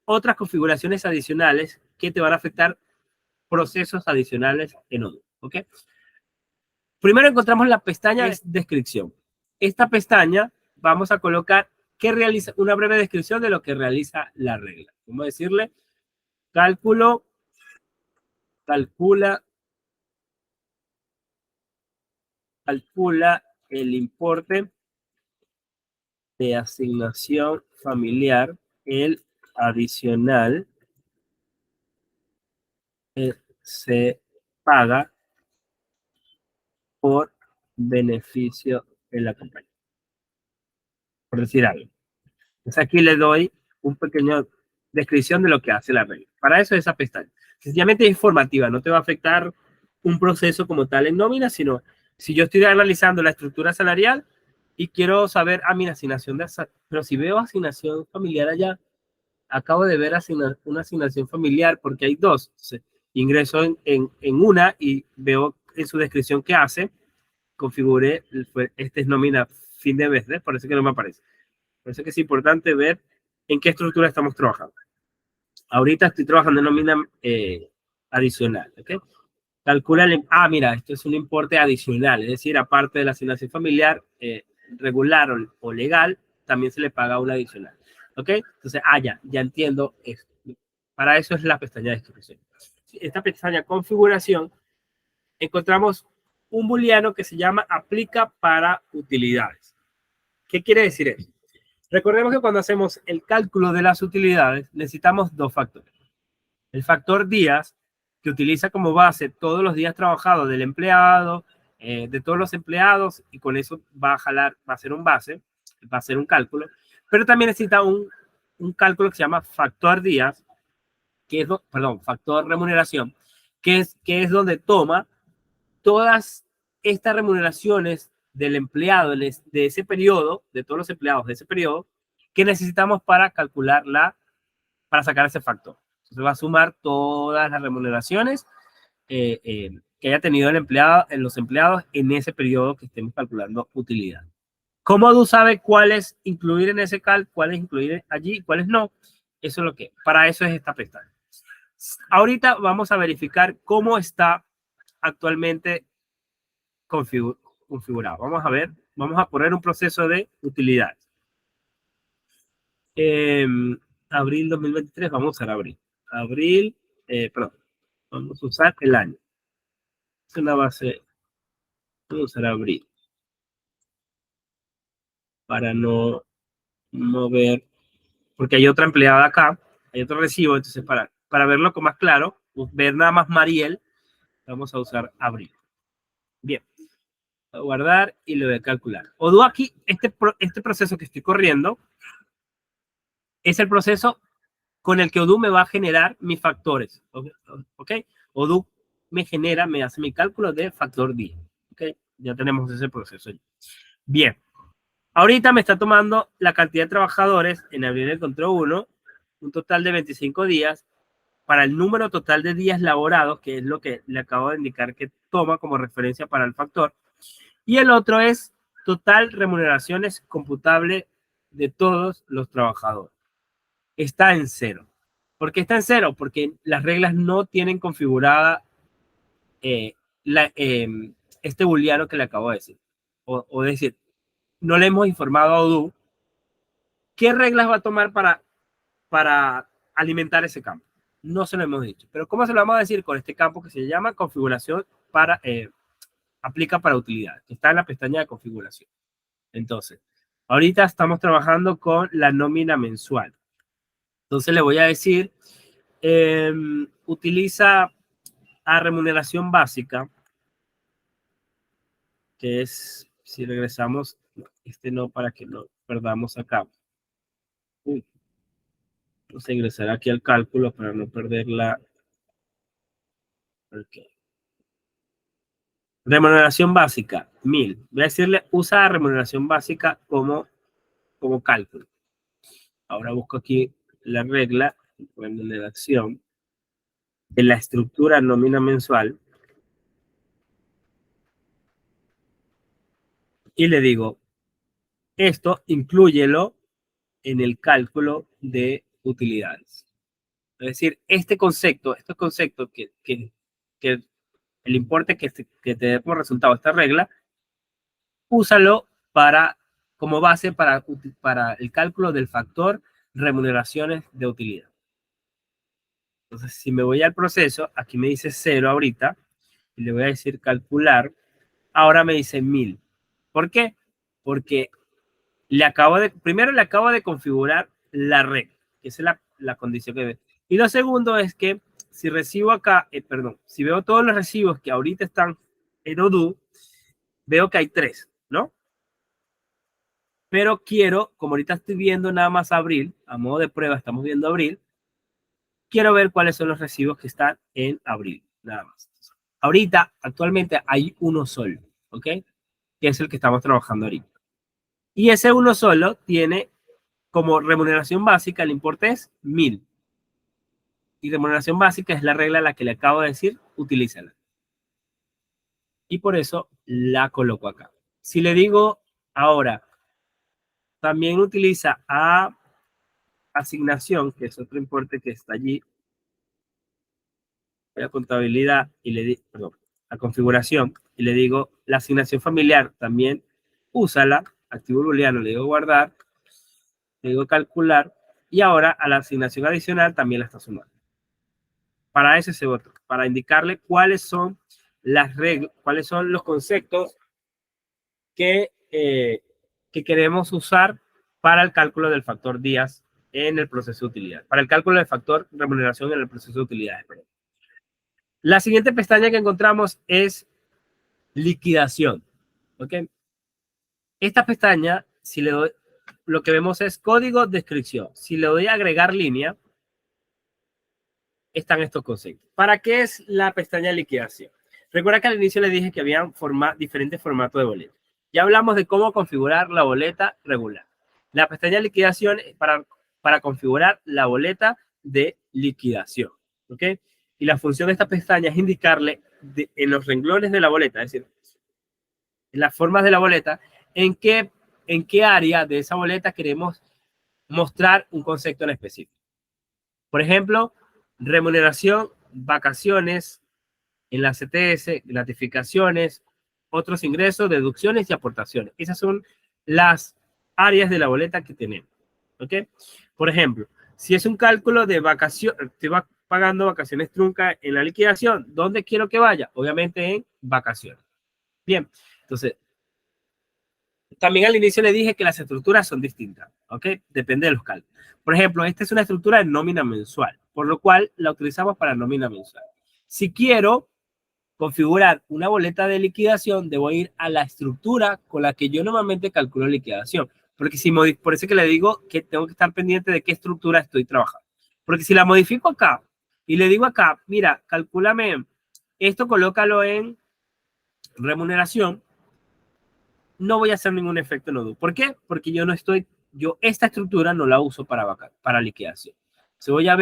otras configuraciones adicionales que te van a afectar procesos adicionales en Odoo, ¿ok? Primero encontramos la pestaña de descripción. Esta pestaña vamos a colocar que realiza una breve descripción de lo que realiza la regla. Vamos a decirle calcula el importe de asignación familiar, el adicional se paga por beneficio de la compañía. Por decir algo. Entonces aquí le doy un pequeño descripción de lo que hace la regla. Para eso es esa pestaña. Sencillamente es informativa, no te va a afectar un proceso como tal en nómina, sino si yo estoy analizando la estructura salarial y quiero saber, mira, asignación de, pero si veo asignación familiar allá, acabo de ver una asignación familiar porque hay dos. Entonces, ingreso en una y veo en su descripción qué hace, configure, este es nómina fin de mes, ¿ves? Por eso que no me aparece. Por eso que es importante ver en qué estructura estamos trabajando. Ahorita estoy trabajando en nómina adicional, ¿ok? Calcula mira, esto es un importe adicional, es decir, aparte de la asignación familiar regular o legal, también se le paga una adicional, ¿ok? Entonces, ya entiendo esto. Para eso es la pestaña de descripción. Esta pestaña configuración, encontramos un booleano que se llama aplica para utilidades. ¿Qué quiere decir eso? Recordemos que cuando hacemos el cálculo de las utilidades, necesitamos dos factores. El factor días, que utiliza como base todos los días trabajados del empleado, de todos los empleados, y con eso va a hacer un base, va a hacer un cálculo, pero también necesita un cálculo que se llama factor días, factor remuneración, que es donde toma todas estas remuneraciones del empleado de ese periodo, de todos los empleados de ese periodo, que necesitamos para para sacar ese factor. Se va a sumar todas las remuneraciones que haya tenido los empleados en ese periodo que estemos calculando utilidad. ¿Cómo Odoo sabe cuáles incluir en ese cuáles incluir allí, cuáles no? Eso es para eso es esta pestaña. Ahorita vamos a verificar cómo está actualmente configurado. Vamos a ver, vamos a poner un proceso de utilidades. Abril 2023, vamos a usar abril. Vamos a usar el año. Es una base, vamos a usar abril. Para no ver, porque hay otra empleada acá, hay otro recibo, entonces para verlo con más claro, ver nada más Mariel, vamos a usar abril. Bien. Voy a guardar y lo voy a calcular. Odoo aquí, este proceso que estoy corriendo, es el proceso con el que Odoo me va a generar mis factores. ¿Ok? Odoo me hace mi cálculo de factor día. ¿Ok? Ya tenemos ese proceso. Bien. Ahorita me está tomando la cantidad de trabajadores en abril encontró un total de 25 días para el número total de días laborados, que es lo que le acabo de indicar que toma como referencia para el factor. Y el otro es total remuneraciones computable de todos los trabajadores. Está en 0. ¿Por qué está en 0? Porque las reglas no tienen configurada este booleano que le acabo de decir. O decir, no le hemos informado a Odoo qué reglas va a tomar para alimentar ese campo. No se lo hemos dicho. Pero ¿cómo se lo vamos a decir? Con este campo que se llama configuración aplica para utilidad, que está en la pestaña de configuración. Entonces, ahorita estamos trabajando con la nómina mensual. Entonces le voy a decir, utiliza a remuneración básica, que es, si regresamos, no, para que no perdamos acá. Vamos a ingresar aquí al cálculo para no perder la... Okay. Remuneración básica, 1000. Voy a decirle, usa remuneración básica como cálculo. Ahora busco aquí la regla, remuneración de la estructura nómina mensual. Y le digo, esto inclúyelo en el cálculo de utilidades. Es decir, estos conceptos que el importe que te dé como resultado esta regla, úsalo como base para el cálculo del factor remuneraciones de utilidad. Entonces, si me voy al proceso, aquí me dice 0 ahorita, y le voy a decir calcular, ahora me dice 1000. ¿Por qué? Porque primero le acabo de configurar la regla, que es la condición que ve. Y lo segundo es que si recibo acá, si veo todos los recibos que ahorita están en Odoo, veo que hay 3, ¿no? Pero quiero, como ahorita estoy viendo nada más abril, a modo de prueba estamos viendo abril, quiero ver cuáles son los recibos que están en abril, nada más. Ahorita, actualmente hay uno solo, ¿ok? Que es el que estamos trabajando ahorita. Y ese uno solo tiene como remuneración básica, el importe es 1000. Y remuneración básica es la regla a la que le acabo de decir, utilízala. Y por eso la coloco acá. Si le digo ahora, también utiliza a asignación, que es otro importe que está allí, a contabilidad y le digo, perdón, a configuración, y le digo, la asignación familiar también úsala, activo booleano, le digo guardar, le digo calcular, y ahora a la asignación adicional también la está sumando. Para ese es otro, para indicarle cuáles son las reglas, cuáles son los conceptos que queremos usar para el cálculo del factor días en el proceso de utilidad, para el cálculo del factor remuneración en el proceso de utilidades. La siguiente pestaña que encontramos es liquidación. ¿Ok? Esta pestaña, si le doy, lo que vemos es código descripción. Si le doy a agregar línea, están estos conceptos. ¿Para qué es la pestaña de liquidación? Recuerda que al inicio les dije que había diferentes formatos de boleta. Ya hablamos de cómo configurar la boleta regular. La pestaña de liquidación es para configurar la boleta de liquidación. ¿Ok? Y la función de esta pestaña es indicarle en los renglones de la boleta, es decir, en las formas de la boleta, en qué área de esa boleta queremos mostrar un concepto en específico. Por ejemplo, remuneración, vacaciones, en la CTS, gratificaciones, otros ingresos, deducciones y aportaciones. Esas son las áreas de la boleta que tenemos. ¿Ok? Por ejemplo, si es un cálculo de vacaciones, estoy pagando vacaciones trunca en la liquidación, ¿dónde quiero que vaya? Obviamente en vacaciones. Bien, entonces, también al inicio le dije que las estructuras son distintas, ¿ok? Depende de los cálculos. Por ejemplo, esta es una estructura de nómina mensual, por lo cual la utilizamos para nómina mensual. Si quiero configurar una boleta de liquidación, debo ir a la estructura con la que yo normalmente calculo liquidación. Porque por eso que le digo que tengo que estar pendiente de qué estructura estoy trabajando. Porque si la modifico acá y le digo acá, mira, calcúlame esto, colócalo en remuneración, no voy a hacer ningún efecto en Odoo. ¿Por qué? Porque yo esta estructura no la uso para liquidación. Se voy a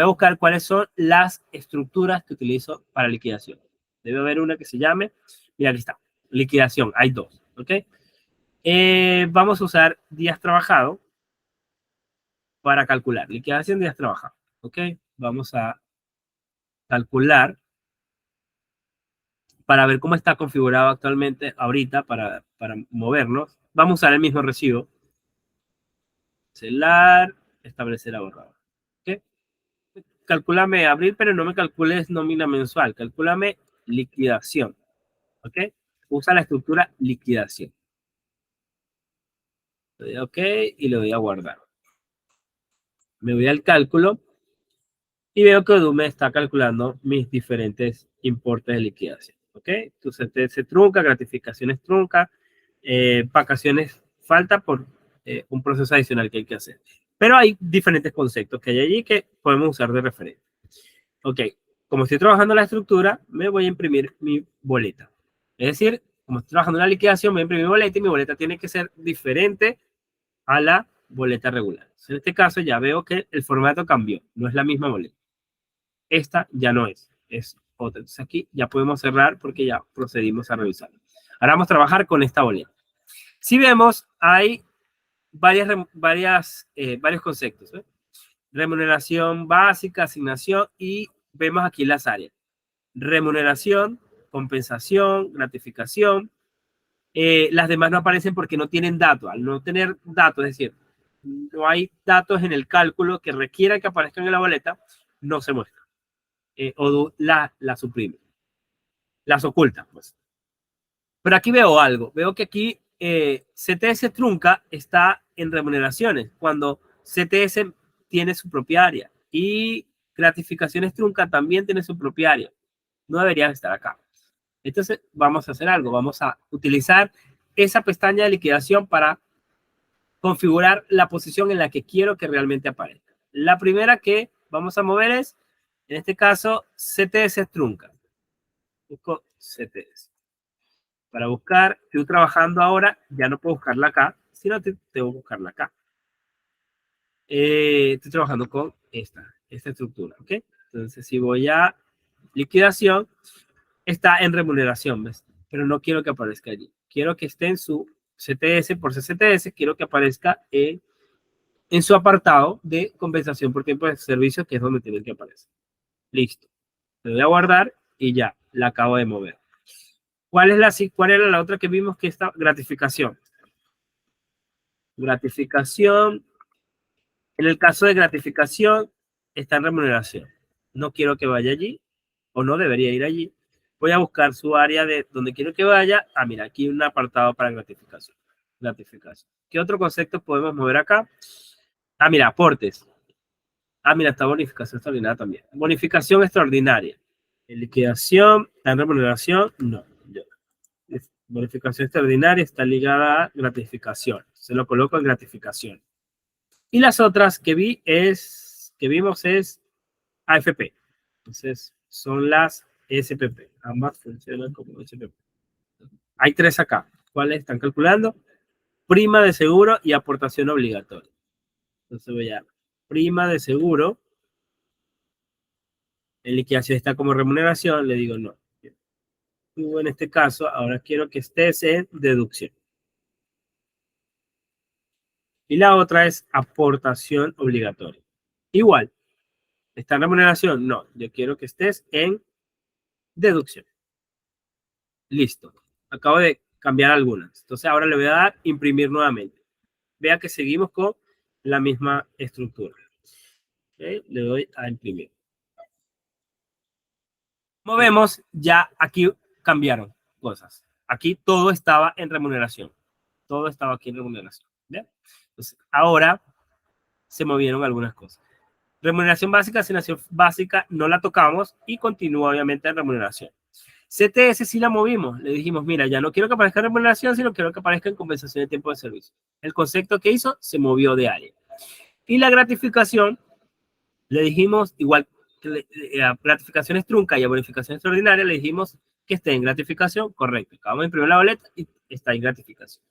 buscar cuáles son las estructuras que utilizo para liquidación. Debe haber una que se llame, mira, aquí está, liquidación, hay dos, ¿ok? Vamos a usar días trabajados para calcular, liquidación de días trabajados, ¿ok? Vamos a calcular para ver cómo está configurado actualmente ahorita para movernos. Vamos a usar el mismo recibo. Celar, establecer ahorrador. ¿Ok? Calcúlame abril, pero no me calcules nómina mensual. Calcúlame liquidación. ¿Ok? Usa la estructura liquidación. Le doy a OK y le doy a guardar. Me voy al cálculo y veo que Odoo me está calculando mis diferentes importes de liquidación. ¿Ok? Entonces se trunca, gratificaciones trunca, vacaciones falta por un proceso adicional que hay que hacer. Pero hay diferentes conceptos que hay allí que podemos usar de referencia. Ok, como estoy trabajando la estructura, me voy a imprimir mi boleta. Es decir, como estoy trabajando en la liquidación, me voy a imprimir mi boleta y mi boleta tiene que ser diferente a la boleta regular. En este caso ya veo que el formato cambió, no es la misma boleta. Esta ya no es otra. Entonces aquí ya podemos cerrar porque ya procedimos a revisar. Ahora vamos a trabajar con esta boleta. Si vemos, hay varios conceptos. remuneración básica, asignación, y vemos aquí las áreas. Remuneración, compensación, gratificación. Las demás no aparecen porque no tienen datos. Al no tener datos, es decir, no hay datos en el cálculo que requieran que aparezcan en la boleta, no se muestran. O la suprime. Las oculta, pues. Pero aquí veo algo. Veo que aquí CTS trunca está en remuneraciones, cuando CTS tiene su propia área. Y gratificaciones trunca también tiene su propia área. No deberían estar acá. Entonces, vamos a hacer algo. Vamos a utilizar esa pestaña de liquidación para configurar la posición en la que quiero que realmente aparezca. La primera que vamos a mover es, en este caso, CTS trunca. Busco CTS. Para buscar, estoy trabajando ahora, ya no puedo buscarla acá, sino tengo que buscarla acá. Estoy trabajando con esta estructura, ¿ok? Entonces, si voy a liquidación, está en remuneración, ¿ves? Pero no quiero que aparezca allí. Quiero que esté en su CTS por CTS, quiero que aparezca en su apartado de compensación por tiempo de servicio, que es donde tiene que aparecer. Listo. Le voy a guardar y ya, la acabo de mover. ¿Cuál era la otra que vimos que está? Gratificación. Gratificación. En el caso de gratificación, está en remuneración. No quiero que vaya allí, o no debería ir allí. Voy a buscar su área de donde quiero que vaya. Ah, mira, aquí un apartado para gratificación. Gratificación. ¿Qué otro concepto podemos mover acá? Ah, mira, aportes. Ah, mira, está bonificación extraordinaria también. Bonificación extraordinaria. En liquidación, en remuneración, no. Bonificación extraordinaria está ligada a gratificación. Se lo coloco en gratificación. Y las otras que vimos es AFP. Entonces, son las SPP. Ambas funcionan como SPP. Hay tres acá. ¿Cuáles están calculando? Prima de seguro y aportación obligatoria. Entonces voy a prima de seguro. En liquidación está como remuneración. Le digo no. Tú en este caso, ahora quiero que estés en deducción. Y la otra es aportación obligatoria. Igual. ¿Está en remuneración? No. Yo quiero que estés en deducción. Listo. Acabo de cambiar algunas. Entonces ahora le voy a dar imprimir nuevamente. Vea que seguimos con la misma estructura. ¿Okay? Le doy a imprimir. Como vemos, ya aquí cambiaron cosas. Aquí todo estaba en remuneración. Todo estaba aquí en remuneración. ¿Bien? Entonces ahora se movieron algunas cosas. Remuneración básica, asignación básica, no la tocamos y continúa obviamente en remuneración. CTS sí la movimos. Le dijimos, mira, ya no quiero que aparezca en remuneración, sino quiero que aparezca en compensación de tiempo de servicio. El concepto que hizo se movió de área. Y la gratificación, le dijimos, igual que a gratificaciones trunca y a bonificación extraordinaria, le dijimos que esté en gratificación, correcto. Acabamos de imprimir la boleta y está en gratificación.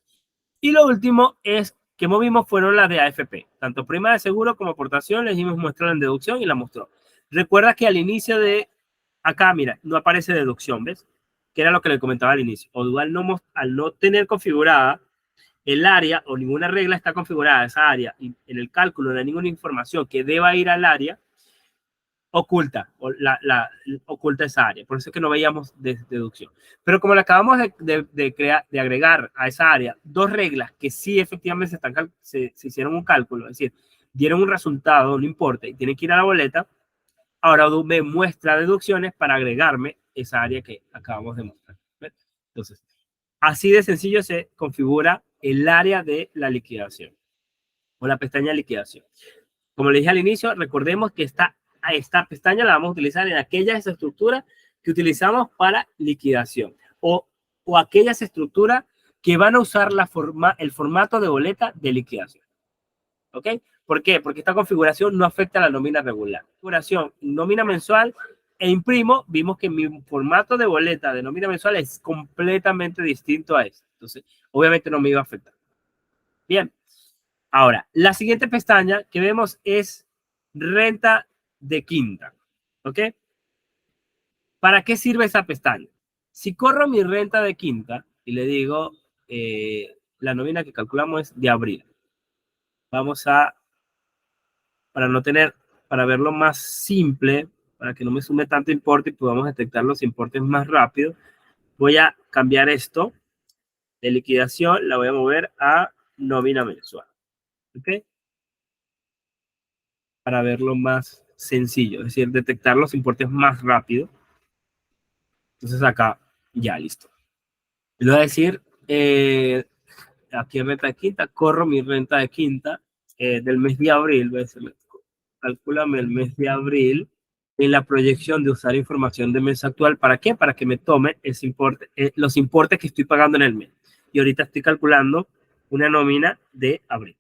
Y lo último es que movimos fueron las de AFP. Tanto prima de seguro como aportación, le dijimos mostrar en deducción y la mostró. Recuerda que al inicio de acá, mira, no aparece deducción, ¿ves? Que era lo que le comentaba al inicio. O al no tener configurada el área o ninguna regla está configurada esa área y en el cálculo no hay ninguna información que deba ir al área, oculta, oculta esa área. Por eso es que no veíamos deducción. Pero como le acabamos de agregar a esa área dos reglas que sí efectivamente se hicieron un cálculo, es decir, dieron un resultado, no importa, y tienen que ir a la boleta, ahora me muestra deducciones para agregarme esa área que acabamos de mostrar. ¿Ves? Entonces, así de sencillo se configura el área de la liquidación o la pestaña de liquidación. Como le dije al inicio, recordemos que esta pestaña la vamos a utilizar en aquellas estructuras que utilizamos para liquidación o aquellas estructuras que van a usar el formato de boleta de liquidación. ¿Ok? ¿Por qué? Porque esta configuración no afecta a la nómina regular. Configuración, nómina mensual e imprimo, vimos que mi formato de boleta de nómina mensual es completamente distinto a este. Entonces, obviamente no me iba a afectar. Bien. Ahora, la siguiente pestaña que vemos es renta de quinta. ¿Ok? ¿Para qué sirve esa pestaña? Si corro mi renta de quinta y le digo, la nómina que calculamos es de abril. Vamos a para no tener, para verlo más simple, para que no me sume tanto importe y podamos detectar los importes más rápido, voy a cambiar esto de liquidación, la voy a mover a nómina mensual. ¿Ok? Para verlo más sencillo, es decir, detectar los importes más rápido. Entonces acá, ya listo. Le voy a decir, aquí en renta de quinta, corro mi renta de quinta del mes de abril, voy a decirle, calcúlame el mes de abril en la proyección de usar información de mes actual. ¿Para qué? Para que me tome ese importe, los importes que estoy pagando en el mes. Y ahorita estoy calculando una nómina de abril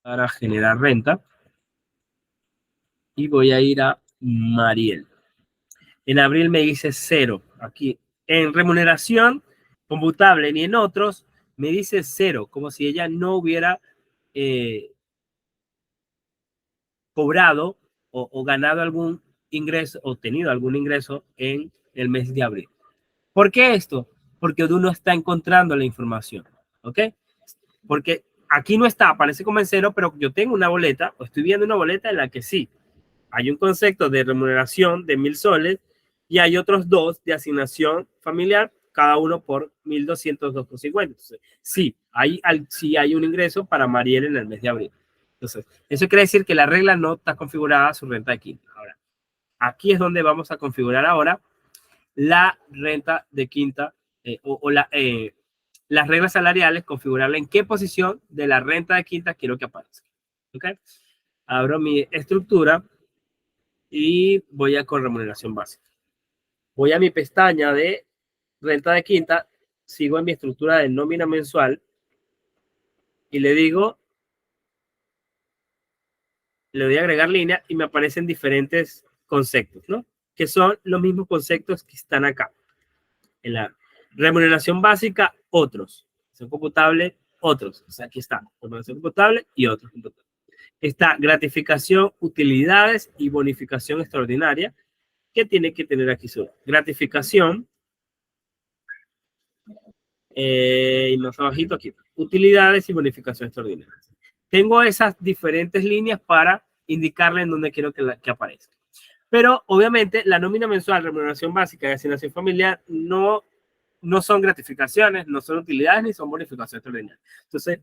para generar renta. Y voy a ir a Mariel. En abril me dice 0. Aquí en remuneración computable ni en otros me dice 0, como si ella no hubiera cobrado o ganado algún ingreso o tenido algún ingreso en el mes de abril. ¿Por qué esto? Porque uno está encontrando la información, ¿ok? Porque aquí no está, aparece como en 0, pero yo tengo una boleta, o estoy viendo una boleta en la que sí, hay un concepto de remuneración de 1.000 soles y hay otros dos de asignación familiar, cada uno por 1.202,50. Sí, sí hay un ingreso para Mariel en el mes de abril. Entonces, eso quiere decir que la regla no está configurada a su renta de quinta. Ahora, aquí es donde vamos a configurar ahora la renta de quinta las reglas salariales, configurarla en qué posición de la renta de quinta quiero que aparezca. ¿Ok? Abro mi estructura y voy a con remuneración básica. Voy a mi pestaña de renta de quinta, sigo en mi estructura de nómina mensual y le digo, le voy a agregar línea y me aparecen diferentes conceptos, ¿no? Que son los mismos conceptos que están acá. En la remuneración básica, otros. Remuneración computable, otros. O sea, aquí está. Remuneración computable y otros. Está gratificación, utilidades y bonificación extraordinaria, que tiene que tener aquí su gratificación. Y más abajito aquí, utilidades y bonificación extraordinaria. Tengo esas diferentes líneas para indicarle en dónde quiero que aparezca. Pero obviamente la nómina mensual, remuneración básica y asignación familiar no son gratificaciones, no son utilidades ni son bonificación extraordinaria. Entonces,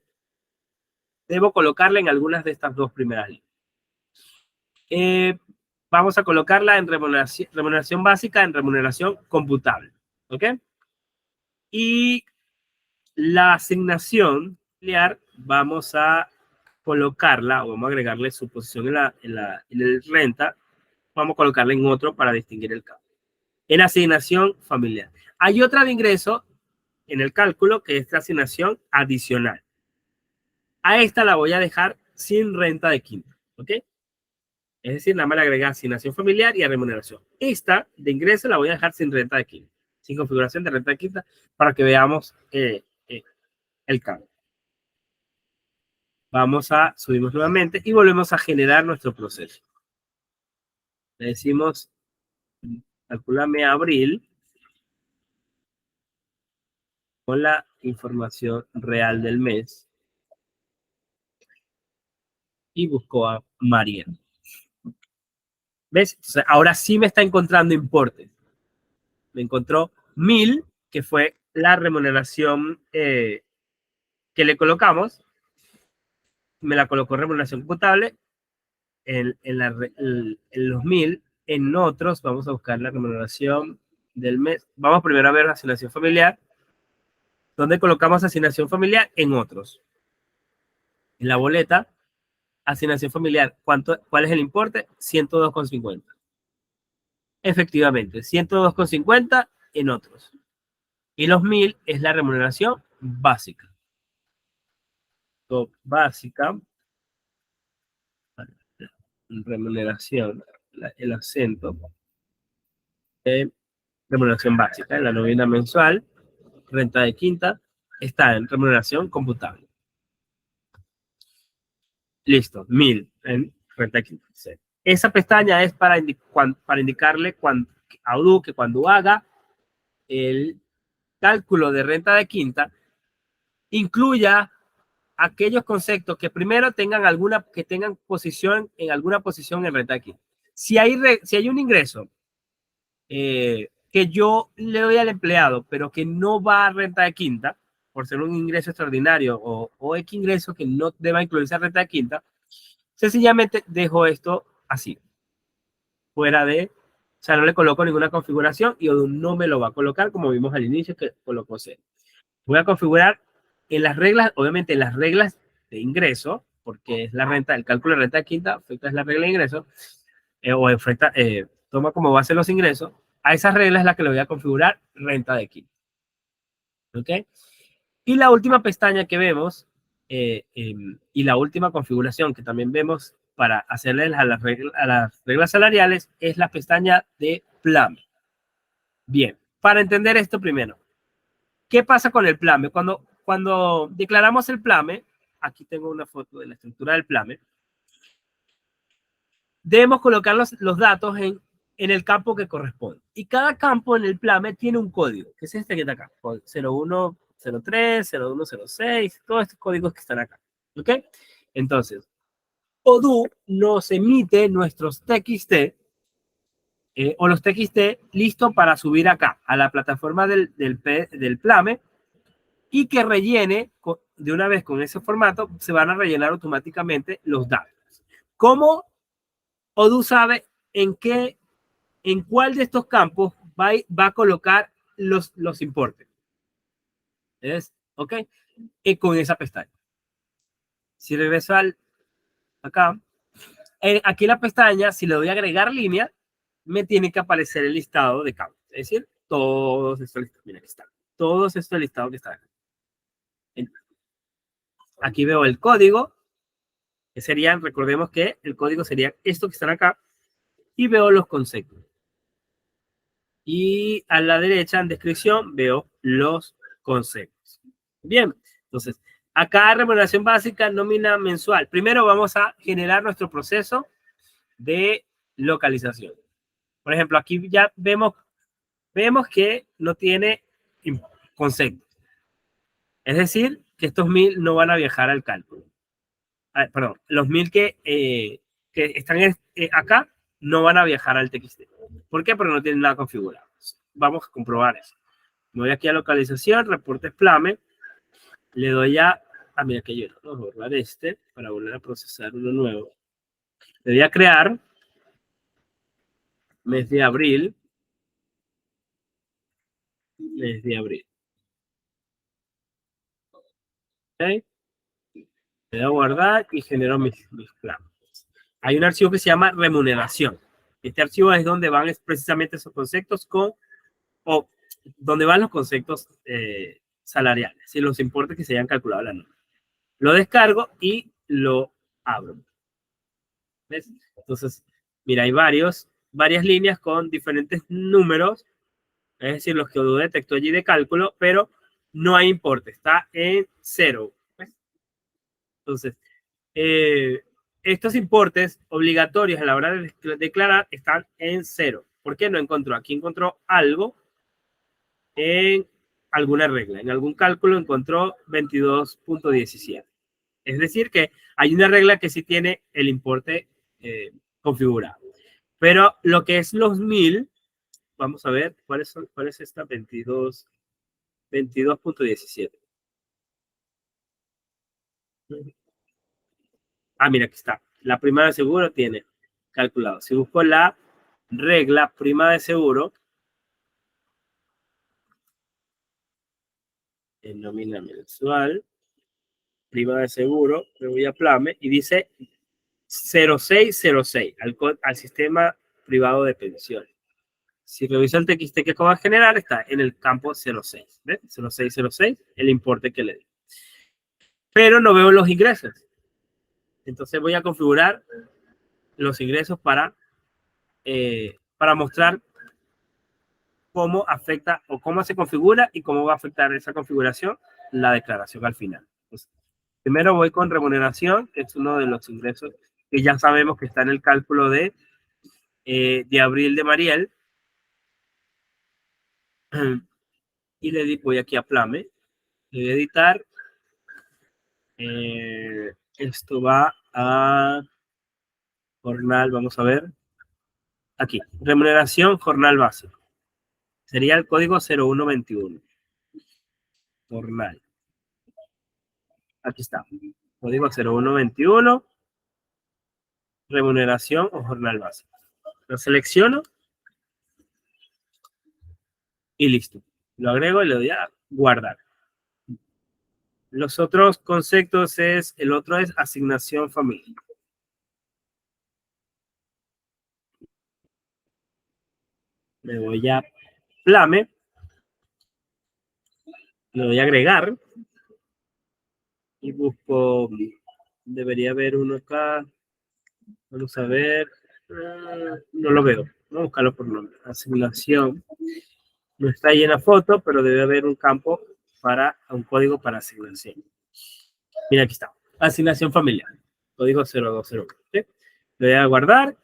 debo colocarla en algunas de estas dos primeras líneas. Vamos a colocarla en remuneración básica, en remuneración computable. ¿Ok? Y la asignación familiar vamos a colocarla o vamos a agregarle su posición en el renta. Vamos a colocarla en otro para distinguir el cambio. En asignación familiar. Hay otra de ingreso en el cálculo que es la asignación adicional. A esta la voy a dejar sin renta de quinta. ¿Ok? Es decir, nada más le agrega asignación familiar y a remuneración. Esta de ingreso la voy a dejar sin renta de quinta. Sin configuración de renta de quinta para que veamos el cambio. Vamos a subirnos nuevamente y volvemos a generar nuestro proceso. Le decimos, calculame abril con la información real del mes y busco a María. ¿Ves? Entonces, ahora sí me está encontrando importes. Me encontró 1.000, que fue la remuneración que le colocamos. Me la colocó remuneración computable en los 1.000. En otros, vamos a buscar la remuneración del mes. Vamos primero a ver la asignación familiar, donde colocamos asignación familiar en otros. En la boleta, asignación familiar, ¿cuál es el importe? 102,50. Efectivamente, 102,50 en otros. Y los 1.000 es la remuneración básica. Básica, remuneración, el acento, remuneración básica, en la nómina mensual, renta de quinta, está en remuneración computable. Listo, 1.000 en renta de quinta. Esa pestaña es para indicarle a Udo que cuando haga el cálculo de renta de quinta, incluya aquellos conceptos que primero tengan posición en alguna posición en renta de quinta. Si hay un ingreso que yo le doy al empleado, pero que no va a renta de quinta, por ser un ingreso extraordinario o X ingreso que no deba incluirse a renta de quinta, sencillamente dejo esto así, fuera de, o sea, no le coloco ninguna configuración y Odoo no me lo va a colocar como vimos al inicio que colocó C. Voy a configurar en las reglas, obviamente en las reglas de ingreso, porque es la renta, el cálculo de renta de quinta, afecta es la regla de ingreso, o enfrenta, toma como base los ingresos, a esas reglas es la que le voy a configurar renta de quinta. ¿Ok? Y la última pestaña que vemos, y la última configuración que también vemos para hacerle a las reglas salariales, es la pestaña de plan. Bien, para entender esto primero, ¿qué pasa con el PLAME? Cuando declaramos el PLAME, aquí tengo una foto de la estructura del PLAME, debemos colocar los datos en el campo que corresponde. Y cada campo en el PLAME tiene un código, que es este que está acá, 0103, 0106, todos estos códigos que están acá. ¿Ok? Entonces, Odoo nos emite nuestros TXT o los TXT listos para subir acá, a la plataforma del PLAME, y que rellene de una vez con ese formato, se van a rellenar automáticamente los datos. ¿Cómo Odoo sabe en cuál de estos campos va a colocar los importes? ¿Es? ¿Ok? Y con esa pestaña. Si regreso acá, aquí en la pestaña, si le doy a agregar línea, me tiene que aparecer el listado de campos. Es decir, todos estos listados. Mira, aquí están. Todos estos listados que están acá. Aquí veo el código, que serían, recordemos que el código sería esto que están acá, y veo los conceptos. Y a la derecha, en descripción, veo los conceptos. Bien, entonces, acá remuneración básica, nómina mensual. Primero vamos a generar nuestro proceso de localización. Por ejemplo, aquí ya vemos que no tiene conceptos. Es decir, que estos 1000 no van a viajar al cálculo. Perdón, los 1000 que están acá no van a viajar al TXT. ¿Por qué? Porque no tienen nada configurado. Vamos a comprobar eso. Me voy aquí a localización, reportes PLAME, le doy mira que yo no voy a borrar este para volver a procesar uno nuevo. Le doy a crear mes de abril, mes de abril. ¿Okay? Le doy a guardar y genero mis planes. Hay un archivo que se llama remuneración. Este archivo es donde van precisamente esos conceptos o donde van los conceptos salariales y los importes que se hayan calculado la nómina. Lo descargo y lo abro. ¿Ves? Entonces, mira, hay varias líneas con diferentes números, es decir, los que Odoo detectó allí de cálculo, pero no hay importe, está en 0. ¿Ves? Entonces, estos importes obligatorios a la hora de declarar están en 0. ¿Por qué no encontró? Aquí encontró algo en alguna regla. En algún cálculo encontró 22.17. Es decir, que hay una regla que sí tiene el importe configurado. Pero lo que es los 1000, vamos a ver cuál es esta 22.17. Mira, aquí está. La prima de seguro tiene calculado. Si busco la regla prima de seguro, en nómina mensual, prima de seguro, me voy a Plame y dice 0606 al sistema privado de pensiones. Si reviso el TXT que acabo de generar, está en el campo 06. ¿Ves? 0606, el importe que le di. Pero no veo los ingresos. Entonces voy a configurar los ingresos para mostrar cómo afecta o cómo se configura y cómo va a afectar esa configuración la declaración al final. Entonces, primero voy con remuneración, que es uno de los ingresos que ya sabemos que está en el cálculo de abril de Mariel. Y voy aquí a Plame, le voy a editar Esto va a jornal, vamos a ver. Aquí, remuneración jornal básico. Sería el código 0121. Jornal. Aquí está. Código 0121. Remuneración o jornal básico. Lo selecciono y listo. Lo agrego y le doy a guardar. Los otros conceptos el otro es asignación familiar. Me voy a Plame. Le doy a agregar. Y busco, debería haber uno acá. Vamos a ver. No lo veo. Vamos a buscarlo por nombre. Asignación. No está ahí en la foto, pero debe haber un campo para un código para asignación. Mira, aquí está. Asignación familiar. Código 0201. ¿Sí? Le voy a guardar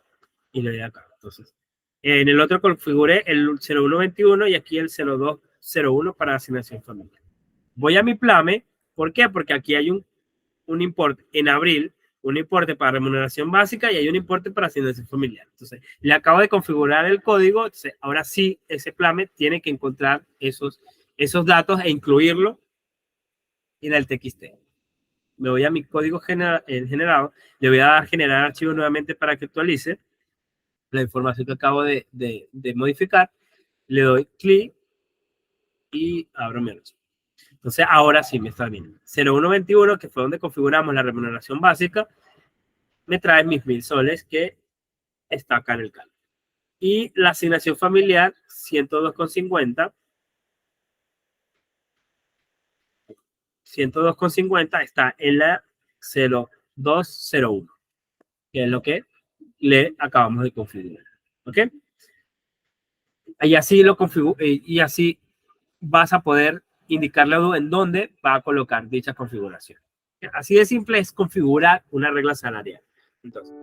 y le doy acá. Entonces, en el otro configuré el 0121 y aquí el 0201 para asignación familiar. Voy a mi Plame. ¿Por qué? Porque aquí hay un importe en abril, un importe para remuneración básica y hay un importe para asignación familiar. Entonces, le acabo de configurar el código. Entonces, ahora sí, ese Plame tiene que encontrar esos datos e incluirlo en el TXT. Me voy a mi código generado, le voy a dar generar archivo nuevamente para que actualice la información que acabo de modificar, le doy clic y abro mi archivo. Entonces ahora sí me está viendo. 0121, que fue donde configuramos la remuneración básica, me trae mis 1000 soles que está acá en el cálculo. Y la asignación familiar, 102,50. 102,50 está en la 0201, que es lo que le acabamos de configurar. ¿Ok? Y así lo y así vas a poder indicarle a Odoo en dónde va a colocar dicha configuración. Así de simple es configurar una regla salarial. Entonces,